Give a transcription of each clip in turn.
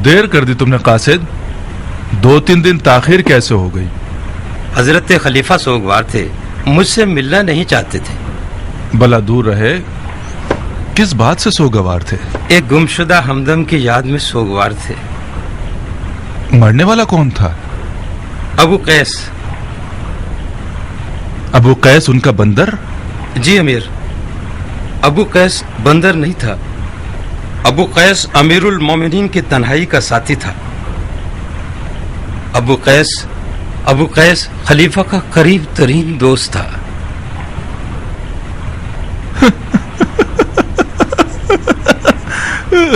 دیر کر دی تم نے قاصد. 2-3 دن تاخیر کیسے ہو گئی؟ حضرت خلیفہ سوگوار تھے، مجھ سے ملنا نہیں چاہتے تھے. بلا دور رہے. کس بات سے سوگوار تھے؟ ایک گمشدہ ہمدم کی یاد میں سوگوار تھے. مرنے والا کون تھا؟ ابو قیس. ابو قیس ان کا بندر؟ جی امیر، ابو قیس بندر نہیں تھا. ابو قیس امیر المومنین کی تنہائی کا ساتھی تھا. ابو قیس خلیفہ کا قریب ترین دوست تھا.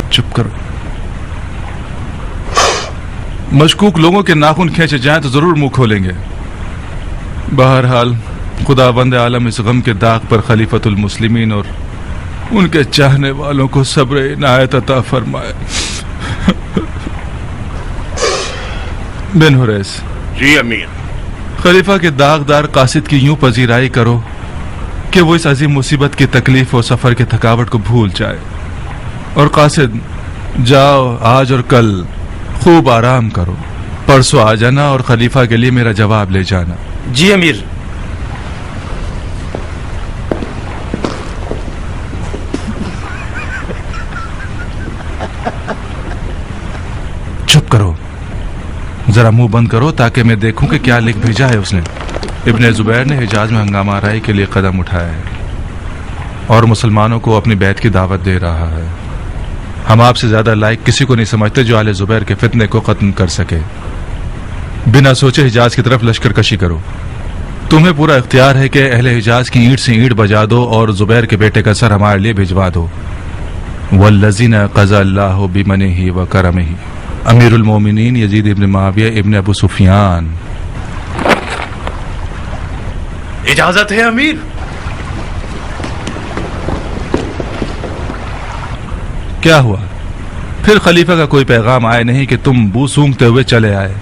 چپ کرو. مشکوک لوگوں کے ناخن کھینچے جائیں تو ضرور منہ کھولیں گے. بہرحال خدا بند عالم اس غم کے داغ پر خلیفۃ المسلمین اور ان کے چاہنے والوں کو صبر عنایت عطا فرمائے. بن حریث. جی امیر. خلیفہ کے داغدار قاصد کی یوں پذیرائی کرو کہ وہ اس عظیم مصیبت کی تکلیف اور سفر کی تھکاوٹ کو بھول جائے. اور قاصد جاؤ، آج اور کل خوب آرام کرو. پرسوں آ جانا اور خلیفہ کے لیے میرا جواب لے جانا. جی امیر. چپ کرو، ذرا منہ بند کرو تاکہ میں دیکھوں کہ کیا لکھ بھیجا ہے اس نے. ابن زبیر نے حجاز میں ہنگامہ آرائی کے لیے قدم اٹھایا ہے اور مسلمانوں کو اپنی بیعت کی دعوت دے رہا ہے. ہم آپ سے زیادہ لائق کسی کو نہیں سمجھتے جو آل زبیر کے فتنے کو ختم کر سکے. بنا سوچے حجاز کی طرف لشکر کشی کرو. تمہیں پورا اختیار ہے کہ اہل حجاز کی اینٹ سے اینٹ بجا دو اور زبیر کے بیٹے کا سر ہمارے لیے بھجوا دو. والذین قضى اللہ بمنہ وکرمہ. امیر المومنین یزید ابن معاویہ ابن ابو سفیان. اجازت ہے امیر. کیا ہوا؟ پھر خلیفہ کا کوئی پیغام آئے نہیں کہ تم بو سونگتے ہوئے چلے آئے.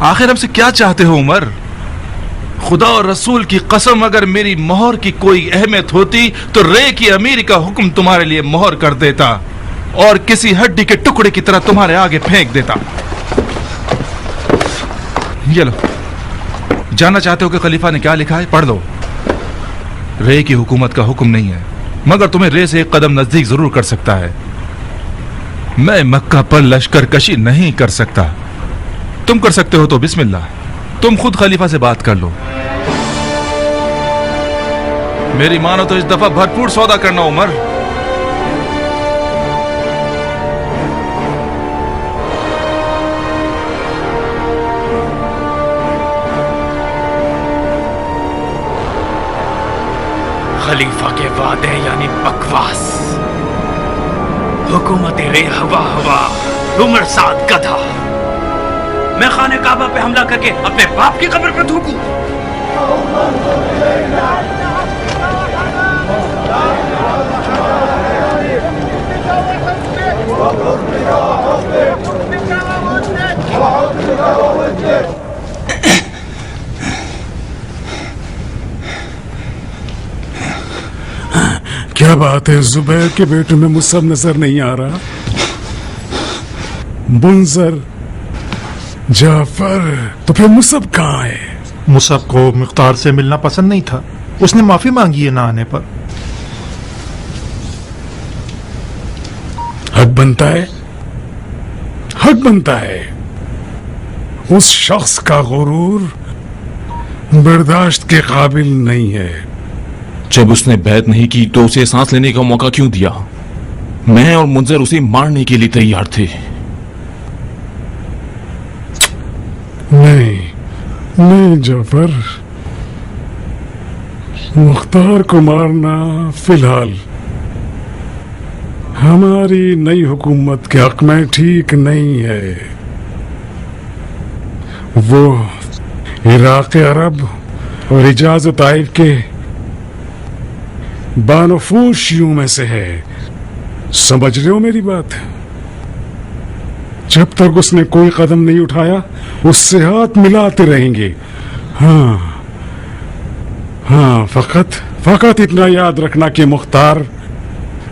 آخر ہم سے کیا چاہتے ہو عمر؟ خدا اور رسول کی قسم اگر میری مہر کی کوئی اہمیت ہوتی تو رے کی امیر کا حکم تمہارے لیے مہر کر دیتا اور کسی ہڈی کے ٹکڑے کی طرح تمہارے آگے پھینک دیتا. یہ لو، جاننا چاہتے ہو کہ خلیفہ نے کیا لکھا ہے؟ پڑھ لو. رے کی حکومت کا حکم نہیں ہے، مگر تمہیں رے سے ایک قدم نزدیک ضرور کر سکتا ہے. میں مکہ پر لشکر کشی نہیں کر سکتا. تم کر سکتے ہو تو بسم اللہ. تم خود خلیفہ سے بات کر لو. میری مانو تو اس دفعہ بھرپور سودا کرنا عمر. خلیفہ کے وعدے یعنی بکواس. حکومت رے ہوا ہوا، عمر سعد گدھا. میں خانہ کعبہ پہ حملہ کر کے اپنے باپ کی قبر پہ تھوکوں؟ کیا بات ہے؟ زبیر کے بیٹوں میں مصعب نظر نہیں آ رہا. منذر، جعفر، تو پھر مصعب کہاں ہے؟ مصعب کو مختار سے ملنا پسند نہیں تھا. اس نے معافی مانگی ہے نہ آنے پر. حق بنتا ہے، حق بنتا ہے. اس شخص کا غرور برداشت کے قابل نہیں ہے. جب اس نے بیعت نہیں کی تو اسے سانس لینے کا موقع کیوں دیا؟ میں اور منظر اسے مارنے کے لیے تیار تھے. نہیں جعفر، مختار کو مارنا فی الحال ہماری نئی حکومت کے حق میں ٹھیک نہیں ہے. وہ عراق عرب اور حجاز و طائف کے بانفوذ شیعوں میں سے ہے. سمجھ رہے ہو میری بات؟ جب تک اس نے کوئی قدم نہیں اٹھایا اس سے ہاتھ ملاتے رہیں گے. ہاں فقط اتنا یاد رکھنا کہ مختار